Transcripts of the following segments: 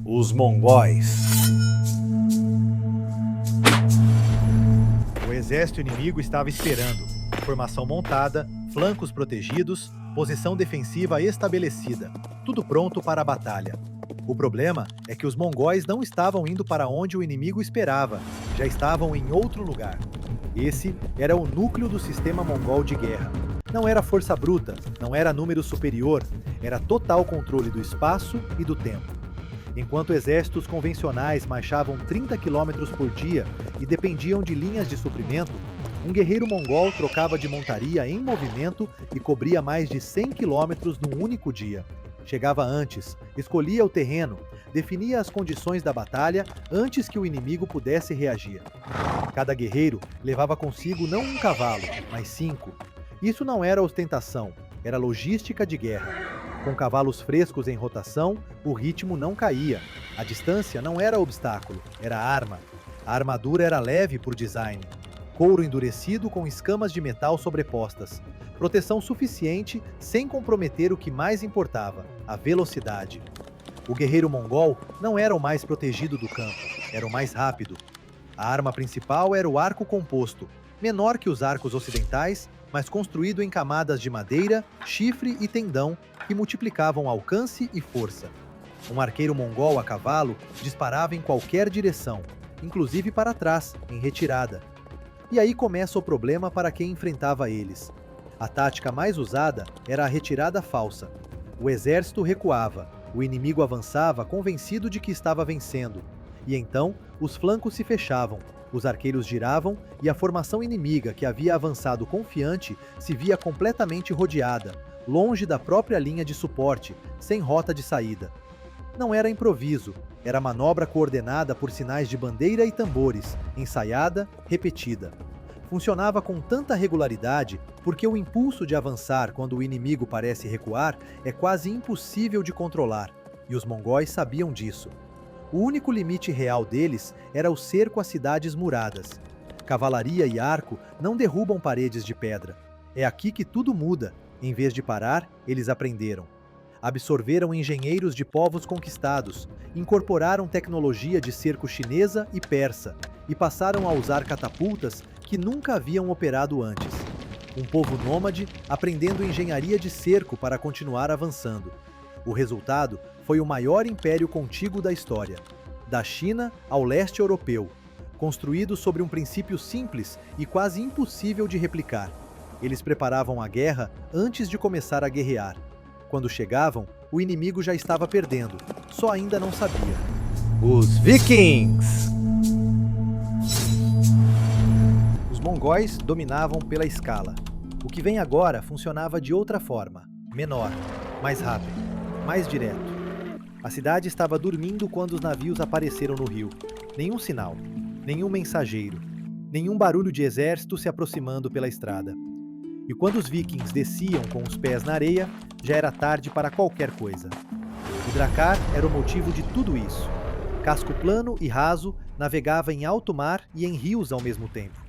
Os mongóis. O exército inimigo estava esperando. Formação montada, flancos protegidos, posição defensiva estabelecida. Tudo pronto para a batalha. O problema é que os mongóis não estavam indo para onde o inimigo esperava, já estavam em outro lugar. Esse era o núcleo do sistema mongol de guerra. Não era força bruta, não era número superior, era total controle do espaço e do tempo. Enquanto exércitos convencionais marchavam 30 km por dia e dependiam de linhas de suprimento, um guerreiro mongol trocava de montaria em movimento e cobria mais de 100 km num único dia. Chegava antes, escolhia o terreno, definia as condições da batalha antes que o inimigo pudesse reagir. Cada guerreiro levava consigo não um cavalo, mas 5. Isso não era ostentação, era logística de guerra. Com cavalos frescos em rotação, o ritmo não caía. A distância não era obstáculo, era arma. A armadura era leve por design. Couro endurecido com escamas de metal sobrepostas. Proteção suficiente sem comprometer o que mais importava, a velocidade. O guerreiro mongol não era o mais protegido do campo, era o mais rápido. A arma principal era o arco composto, menor que os arcos ocidentais, mas construído em camadas de madeira, chifre e tendão que multiplicavam alcance e força. Um arqueiro mongol a cavalo disparava em qualquer direção, inclusive para trás, em retirada. E aí começa o problema para quem enfrentava eles. A tática mais usada era a retirada falsa. O exército recuava, o inimigo avançava convencido de que estava vencendo. E então, os flancos se fechavam, os arqueiros giravam e a formação inimiga que havia avançado confiante se via completamente rodeada, longe da própria linha de suporte, sem rota de saída. Não era improviso, era manobra coordenada por sinais de bandeira e tambores, ensaiada, repetida. Funcionava com tanta regularidade porque o impulso de avançar quando o inimigo parece recuar é quase impossível de controlar, e os mongóis sabiam disso. O único limite real deles era o cerco às cidades muradas. Cavalaria e arco não derrubam paredes de pedra. É aqui que tudo muda. Em vez de parar, eles aprenderam. Absorveram engenheiros de povos conquistados, incorporaram tecnologia de cerco chinesa e persa e passaram a usar catapultas que nunca haviam operado antes. Um povo nômade aprendendo engenharia de cerco para continuar avançando. O resultado foi o maior império contíguo da história, da China ao leste europeu, construído sobre um princípio simples e quase impossível de replicar. Eles preparavam a guerra antes de começar a guerrear. Quando chegavam, o inimigo já estava perdendo, só ainda não sabia. Os vikings. Os mongóis dominavam pela escala. O que vem agora funcionava de outra forma, menor, mais rápido, mais direto. A cidade estava dormindo quando os navios apareceram no rio. Nenhum sinal, nenhum mensageiro, nenhum barulho de exército se aproximando pela estrada. E quando os vikings desciam com os pés na areia, já era tarde para qualquer coisa. O dracar era o motivo de tudo isso. Casco plano e raso, navegava em alto mar e em rios ao mesmo tempo.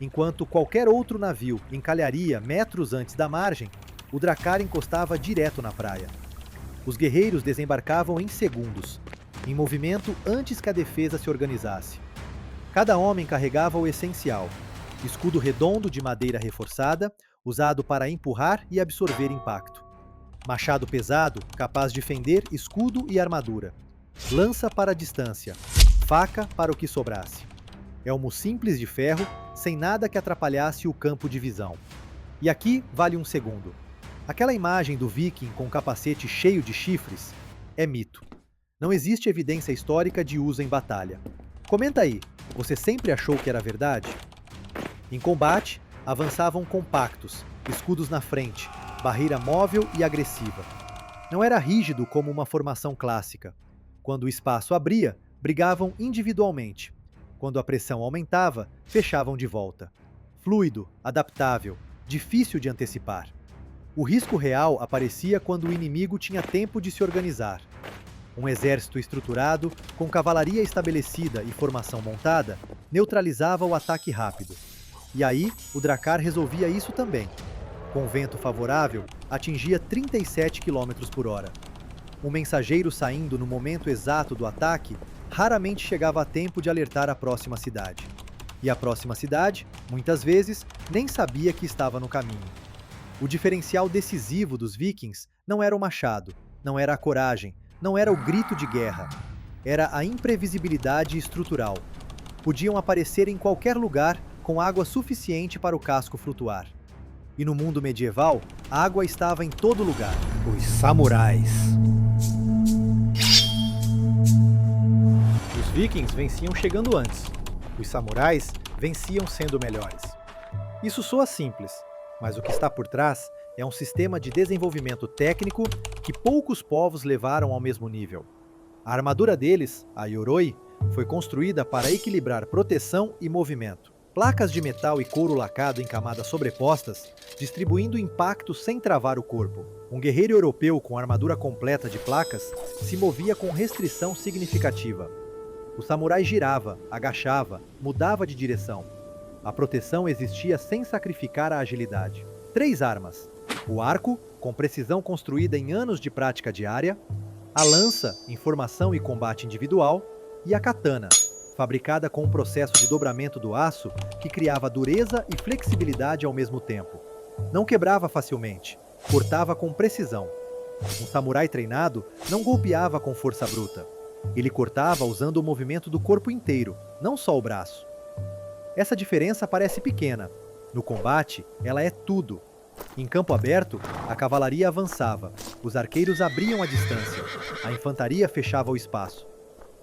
Enquanto qualquer outro navio encalharia metros antes da margem, o dracar encostava direto na praia. Os guerreiros desembarcavam em segundos, em movimento antes que a defesa se organizasse. Cada homem carregava o essencial: escudo redondo de madeira reforçada, usado para empurrar e absorver impacto. Machado pesado, capaz de fender escudo e armadura. Lança para a distância, faca para o que sobrasse. Elmo simples de ferro, sem nada que atrapalhasse o campo de visão. E aqui vale um segundo. Aquela imagem do viking com capacete cheio de chifres é mito. Não existe evidência histórica de uso em batalha. Comenta aí, você sempre achou que era verdade? Em combate, avançavam compactos, escudos na frente, barreira móvel e agressiva. Não era rígido como uma formação clássica. Quando o espaço abria, brigavam individualmente. Quando a pressão aumentava, fechavam de volta. Fluido, adaptável, difícil de antecipar. O risco real aparecia quando o inimigo tinha tempo de se organizar. Um exército estruturado, com cavalaria estabelecida e formação montada, neutralizava o ataque rápido. E aí, o dracar resolvia isso também. Com vento favorável, atingia 37 km por hora. Um mensageiro saindo no momento exato do ataque raramente chegava a tempo de alertar a próxima cidade. E a próxima cidade, muitas vezes, nem sabia que estava no caminho. O diferencial decisivo dos vikings não era o machado, não era a coragem, não era o grito de guerra. Era a imprevisibilidade estrutural. Podiam aparecer em qualquer lugar com água suficiente para o casco flutuar. E no mundo medieval, a água estava em todo lugar. Os samurais. Os vikings venciam chegando antes. Os samurais venciam sendo melhores. Isso soa simples, mas o que está por trás é um sistema de desenvolvimento técnico que poucos povos levaram ao mesmo nível. A armadura deles, a Yoroi, foi construída para equilibrar proteção e movimento. Placas de metal e couro lacado em camadas sobrepostas, distribuindo impacto sem travar o corpo. Um guerreiro europeu com armadura completa de placas se movia com restrição significativa. O samurai girava, agachava, mudava de direção. A proteção existia sem sacrificar a agilidade. 3 armas. O arco, com precisão construída em anos de prática diária. A lança, em formação e combate individual. E a katana, fabricada com um processo de dobramento do aço que criava dureza e flexibilidade ao mesmo tempo. Não quebrava facilmente, cortava com precisão. Um samurai treinado não golpeava com força bruta. Ele cortava usando o movimento do corpo inteiro, não só o braço. Essa diferença parece pequena. No combate, ela é tudo. Em campo aberto, a cavalaria avançava, os arqueiros abriam a distância, a infantaria fechava o espaço.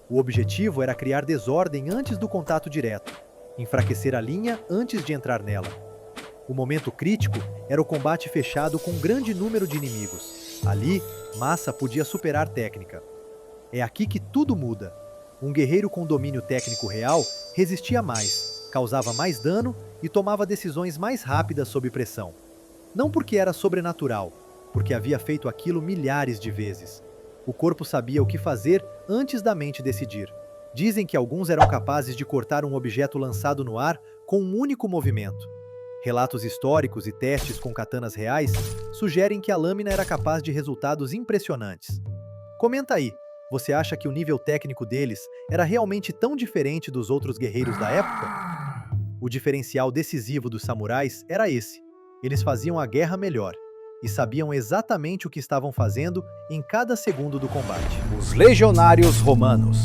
O objetivo era criar desordem antes do contato direto, enfraquecer a linha antes de entrar nela. O momento crítico era o combate fechado com um grande número de inimigos. Ali, massa podia superar técnica. É aqui que tudo muda. Um guerreiro com domínio técnico real resistia mais, causava mais dano e tomava decisões mais rápidas sob pressão. Não porque era sobrenatural, porque havia feito aquilo milhares de vezes. O corpo sabia o que fazer antes da mente decidir. Dizem que alguns eram capazes de cortar um objeto lançado no ar com um único movimento. Relatos históricos e testes com katanas reais sugerem que a lâmina era capaz de resultados impressionantes. Comenta aí, você acha que o nível técnico deles era realmente tão diferente dos outros guerreiros da época? O diferencial decisivo dos samurais era esse. Eles faziam a guerra melhor e sabiam exatamente o que estavam fazendo em cada segundo do combate. Os legionários romanos.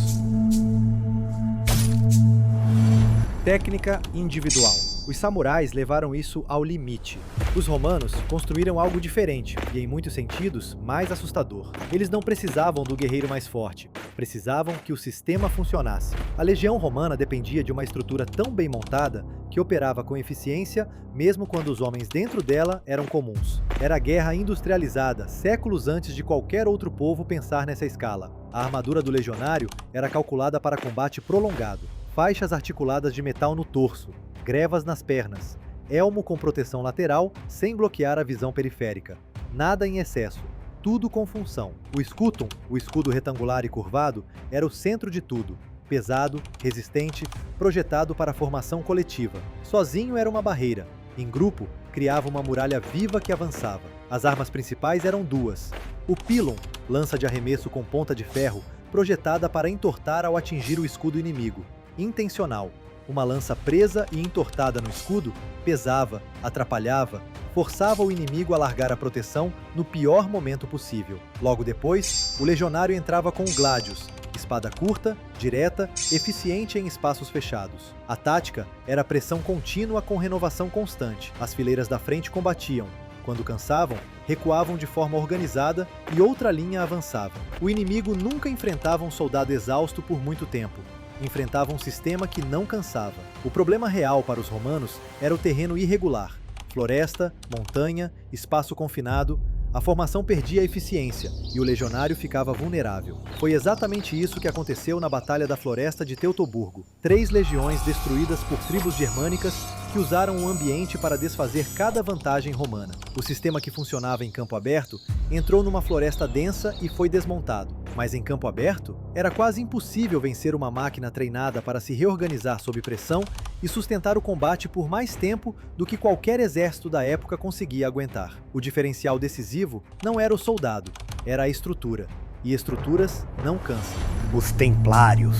Técnica individual. Os samurais levaram isso ao limite. Os romanos construíram algo diferente e, em muitos sentidos, mais assustador. Eles não precisavam do guerreiro mais forte, precisavam que o sistema funcionasse. A legião romana dependia de uma estrutura tão bem montada que operava com eficiência, mesmo quando os homens dentro dela eram comuns. Era a guerra industrializada, séculos antes de qualquer outro povo pensar nessa escala. A armadura do legionário era calculada para combate prolongado. Faixas articuladas de metal no torso, grevas nas pernas, elmo com proteção lateral sem bloquear a visão periférica. Nada em excesso, tudo com função. O scutum, o escudo retangular e curvado, era o centro de tudo. Pesado, resistente, projetado para a formação coletiva. Sozinho era uma barreira. Em grupo, criava uma muralha viva que avançava. As armas principais eram 2. O pilum, lança de arremesso com ponta de ferro, projetada para entortar ao atingir o escudo inimigo. Intencional. Uma lança presa e entortada no escudo pesava, atrapalhava, forçava o inimigo a largar a proteção no pior momento possível. Logo depois, o legionário entrava com o gladius, espada curta, direta, eficiente em espaços fechados. A tática era pressão contínua com renovação constante. As fileiras da frente combatiam. Quando cansavam, recuavam de forma organizada e outra linha avançava. O inimigo nunca enfrentava um soldado exausto por muito tempo. Enfrentava um sistema que não cansava. O problema real para os romanos era o terreno irregular. Floresta, montanha, espaço confinado, a formação perdia a eficiência e o legionário ficava vulnerável. Foi exatamente isso que aconteceu na Batalha da Floresta de Teutoburgo. 3 legiões destruídas por tribos germânicas que usaram o ambiente para desfazer cada vantagem romana. O sistema que funcionava em campo aberto entrou numa floresta densa e foi desmontado. Mas em campo aberto, era quase impossível vencer uma máquina treinada para se reorganizar sob pressão e sustentar o combate por mais tempo do que qualquer exército da época conseguia aguentar. O diferencial decisivo não era o soldado, era a estrutura. E estruturas não cansam. Os Templários.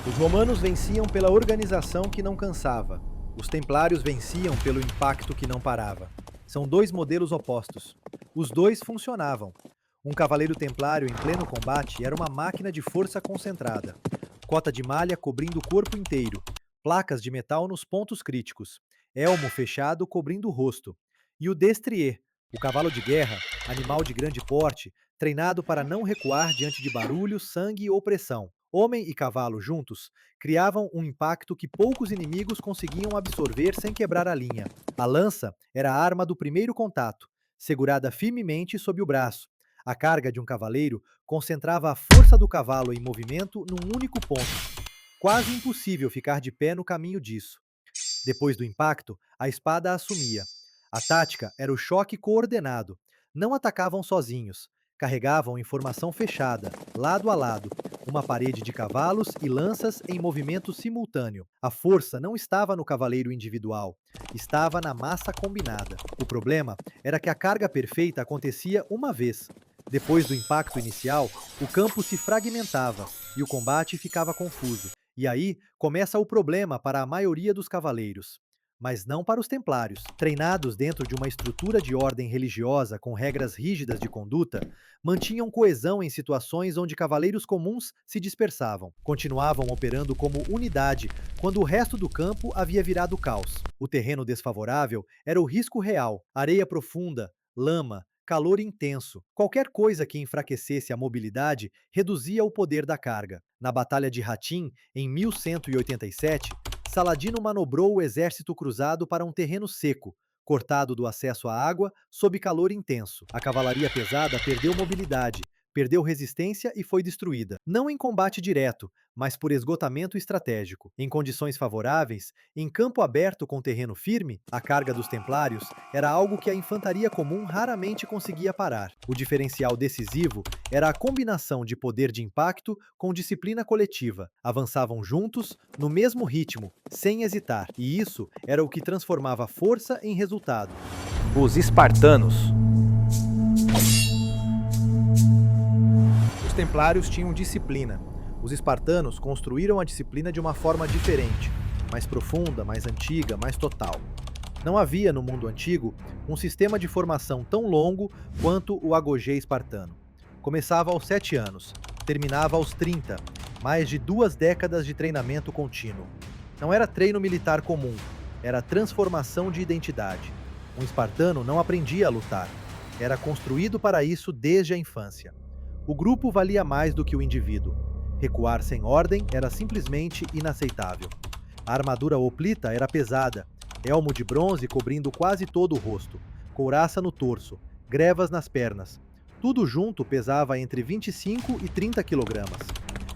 Os romanos venciam pela organização que não cansava. Os templários venciam pelo impacto que não parava. São dois modelos opostos. Os dois funcionavam. Um cavaleiro templário em pleno combate era uma máquina de força concentrada. Cota de malha cobrindo o corpo inteiro. Placas de metal nos pontos críticos. Elmo fechado cobrindo o rosto. E o destrier, o cavalo de guerra, animal de grande porte, treinado para não recuar diante de barulho, sangue ou pressão. Homem e cavalo juntos criavam um impacto que poucos inimigos conseguiam absorver sem quebrar a linha. A lança era a arma do primeiro contato, segurada firmemente sob o braço. A carga de um cavaleiro concentrava a força do cavalo em movimento num único ponto. Quase impossível ficar de pé no caminho disso. Depois do impacto, a espada assumia. A tática era o choque coordenado. Não atacavam sozinhos. Carregavam em formação fechada, lado a lado, uma parede de cavalos e lanças em movimento simultâneo. A força não estava no cavaleiro individual, estava na massa combinada. O problema era que a carga perfeita acontecia uma vez. Depois do impacto inicial, o campo se fragmentava e o combate ficava confuso. E aí começa o problema para a maioria dos cavaleiros. Mas não para os templários. Treinados dentro de uma estrutura de ordem religiosa com regras rígidas de conduta, mantinham coesão em situações onde cavaleiros comuns se dispersavam. Continuavam operando como unidade quando o resto do campo havia virado caos. O terreno desfavorável era o risco real: areia profunda, lama, calor intenso. Qualquer coisa que enfraquecesse a mobilidade reduzia o poder da carga. Na Batalha de Hattin, em 1187, Saladino manobrou o exército cruzado para um terreno seco, cortado do acesso à água, sob calor intenso. A cavalaria pesada perdeu mobilidade, perdeu resistência e foi destruída. Não em combate direto, mas por esgotamento estratégico. Em condições favoráveis, em campo aberto com terreno firme, a carga dos templários era algo que a infantaria comum raramente conseguia parar. O diferencial decisivo era a combinação de poder de impacto com disciplina coletiva. Avançavam juntos, no mesmo ritmo, sem hesitar. E isso era o que transformava força em resultado. Os Espartanos. Os templários tinham disciplina. Os espartanos construíram a disciplina de uma forma diferente, mais profunda, mais antiga, mais total. Não havia no mundo antigo um sistema de formação tão longo quanto o agogê espartano. Começava aos 7 anos, terminava aos 30, mais de 2 décadas de treinamento contínuo. Não era treino militar comum, era transformação de identidade. Um espartano não aprendia a lutar, era construído para isso desde a infância. O grupo valia mais do que o indivíduo. Recuar sem ordem era simplesmente inaceitável. A armadura hoplita era pesada, elmo de bronze cobrindo quase todo o rosto, couraça no torso, grevas nas pernas. Tudo junto pesava entre 25 e 30 quilogramas.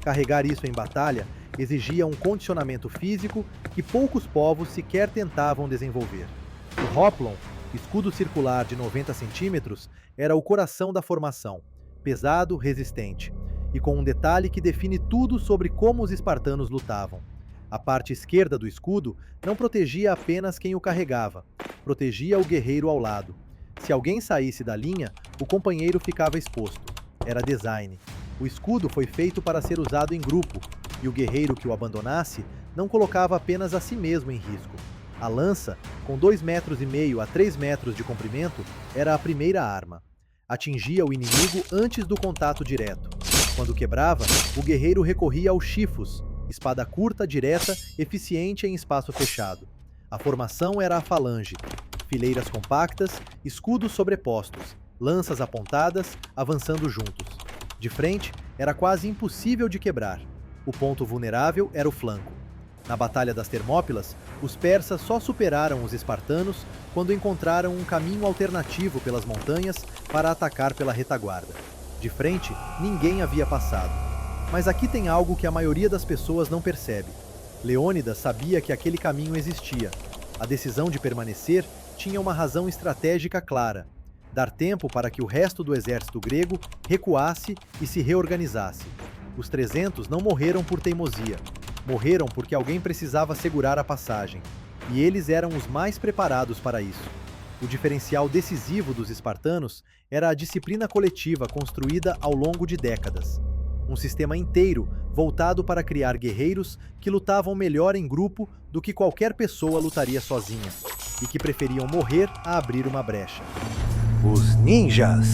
Carregar isso em batalha exigia um condicionamento físico que poucos povos sequer tentavam desenvolver. O hoplon, escudo circular de 90 centímetros, era o coração da formação. Pesado, resistente, e com um detalhe que define tudo sobre como os espartanos lutavam. A parte esquerda do escudo não protegia apenas quem o carregava, protegia o guerreiro ao lado. Se alguém saísse da linha, o companheiro ficava exposto. Era design. O escudo foi feito para ser usado em grupo, e o guerreiro que o abandonasse não colocava apenas a si mesmo em risco. A lança, com 2,5 metros a 3 metros de comprimento, era a primeira arma. Atingia o inimigo antes do contato direto. Quando quebrava, o guerreiro recorria ao chifos, espada curta, direta, eficiente em espaço fechado. A formação era a falange, fileiras compactas, escudos sobrepostos, lanças apontadas, avançando juntos. De frente, era quase impossível de quebrar. O ponto vulnerável era o flanco. Na Batalha das Termópilas, os persas só superaram os espartanos quando encontraram um caminho alternativo pelas montanhas para atacar pela retaguarda. De frente, ninguém havia passado. Mas aqui tem algo que a maioria das pessoas não percebe. Leônidas sabia que aquele caminho existia. A decisão de permanecer tinha uma razão estratégica clara: dar tempo para que o resto do exército grego recuasse e se reorganizasse. Os 300 não morreram por teimosia. Morreram porque alguém precisava segurar a passagem, e eles eram os mais preparados para isso. O diferencial decisivo dos espartanos era a disciplina coletiva construída ao longo de décadas. Um sistema inteiro voltado para criar guerreiros que lutavam melhor em grupo do que qualquer pessoa lutaria sozinha, e que preferiam morrer a abrir uma brecha. Os ninjas.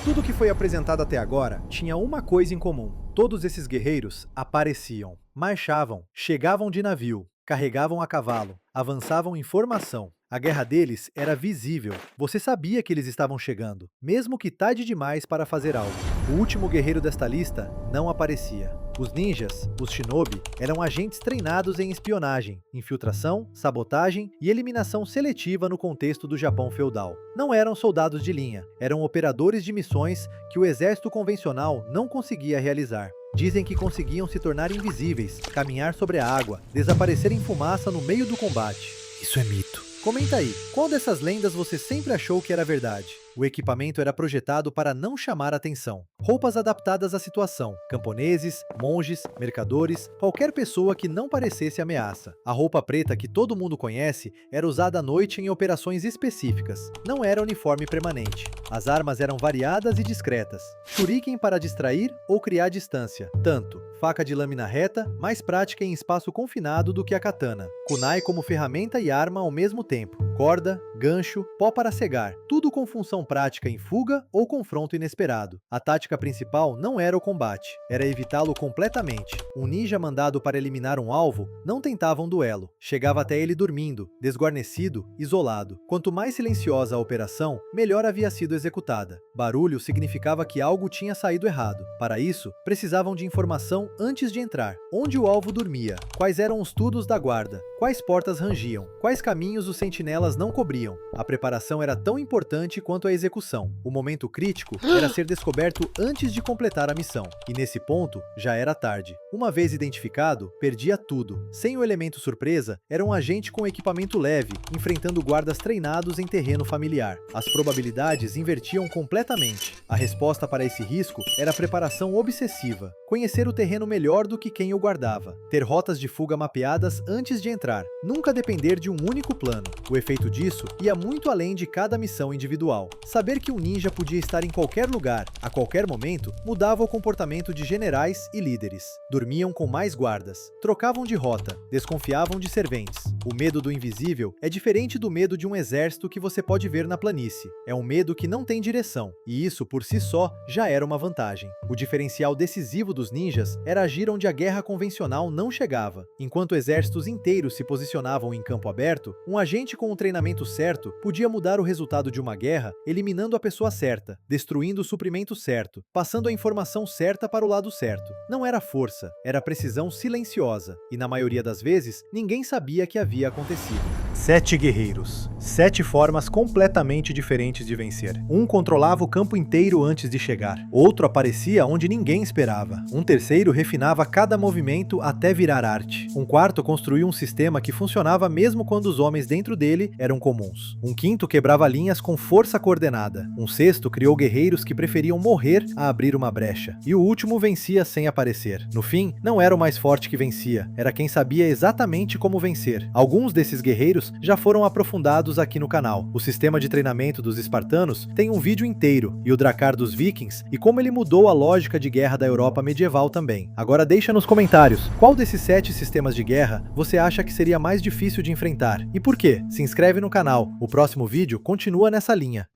Tudo que foi apresentado até agora tinha uma coisa em comum. Todos esses guerreiros apareciam, marchavam, chegavam de navio, carregavam a cavalo, avançavam em formação. A guerra deles era visível. Você sabia que eles estavam chegando, mesmo que tarde demais para fazer algo. O último guerreiro desta lista não aparecia. Os ninjas, os shinobi, eram agentes treinados em espionagem, infiltração, sabotagem e eliminação seletiva no contexto do Japão feudal. Não eram soldados de linha, eram operadores de missões que o exército convencional não conseguia realizar. Dizem que conseguiam se tornar invisíveis, caminhar sobre a água, desaparecer em fumaça no meio do combate. Isso é mito. Comenta aí, qual dessas lendas você sempre achou que era verdade? O equipamento era projetado para não chamar atenção. Roupas adaptadas à situação, camponeses, monges, mercadores, qualquer pessoa que não parecesse ameaça. A roupa preta que todo mundo conhece era usada à noite em operações específicas. Não era uniforme permanente. As armas eram variadas e discretas. Shuriken para distrair ou criar distância. Tanto faca de lâmina reta, mais prática em espaço confinado do que a katana. Kunai como ferramenta e arma ao mesmo tempo. Corda, gancho, pó para cegar. Tudo com função prática em fuga ou confronto inesperado. A tática principal não era o combate, era evitá-lo completamente. Um ninja mandado para eliminar um alvo não tentava um duelo. Chegava até ele dormindo, desguarnecido, isolado. Quanto mais silenciosa a operação, melhor havia sido executada. Barulho significava que algo tinha saído errado. Para isso, precisavam de informação antes de entrar. Onde o alvo dormia? Quais eram os turnos da guarda? Quais portas rangiam? Quais caminhos os sentinelas não cobriam? A preparação era tão importante quanto a execução. O momento crítico era ser descoberto antes de completar a missão. E nesse ponto, já era tarde. Uma vez identificado, perdia tudo. Sem o elemento surpresa, era um agente com equipamento leve, enfrentando guardas treinados em terreno familiar. As probabilidades invertiam completamente. A resposta para esse risco era a preparação obsessiva. Conhecer o terreno melhor do que quem o guardava. Ter rotas de fuga mapeadas antes de entrar. Nunca depender de um único plano. O efeito disso ia muito além de cada missão individual. Saber que um ninja podia estar em qualquer lugar, a qualquer momento, mudava o comportamento de generais e líderes. Dormiam com mais guardas, trocavam de rota, desconfiavam de serventes. O medo do invisível é diferente do medo de um exército que você pode ver na planície. É um medo que não tem direção, e isso por si só já era uma vantagem. O diferencial decisivo dos ninjas era agir onde a guerra convencional não chegava. Enquanto exércitos inteiros se posicionavam em campo aberto, um agente com o treinamento certo podia mudar o resultado de uma guerra eliminando a pessoa certa, destruindo o suprimento certo, passando a informação certa para o lado certo. Não era força, era precisão silenciosa, e na maioria das vezes, ninguém sabia que havia acontecido. 7 guerreiros. 7 formas completamente diferentes de vencer. Um controlava o campo inteiro antes de chegar. Outro aparecia onde ninguém esperava. Um terceiro refinava cada movimento até virar arte. Um quarto construía um sistema que funcionava mesmo quando os homens dentro dele eram comuns. Um quinto quebrava linhas com força coordenada. Um sexto criou guerreiros que preferiam morrer a abrir uma brecha. E o último vencia sem aparecer. No fim, não era o mais forte que vencia, era quem sabia exatamente como vencer. Alguns desses guerreiros já foram aprofundados aqui no canal. O sistema de treinamento dos espartanos tem um vídeo inteiro, e o Drakkar dos vikings, e como ele mudou a lógica de guerra da Europa medieval também. Agora deixa nos comentários, qual desses 7 sistemas de guerra você acha que seria mais difícil de enfrentar? E por quê? Se inscreve no canal, o próximo vídeo continua nessa linha.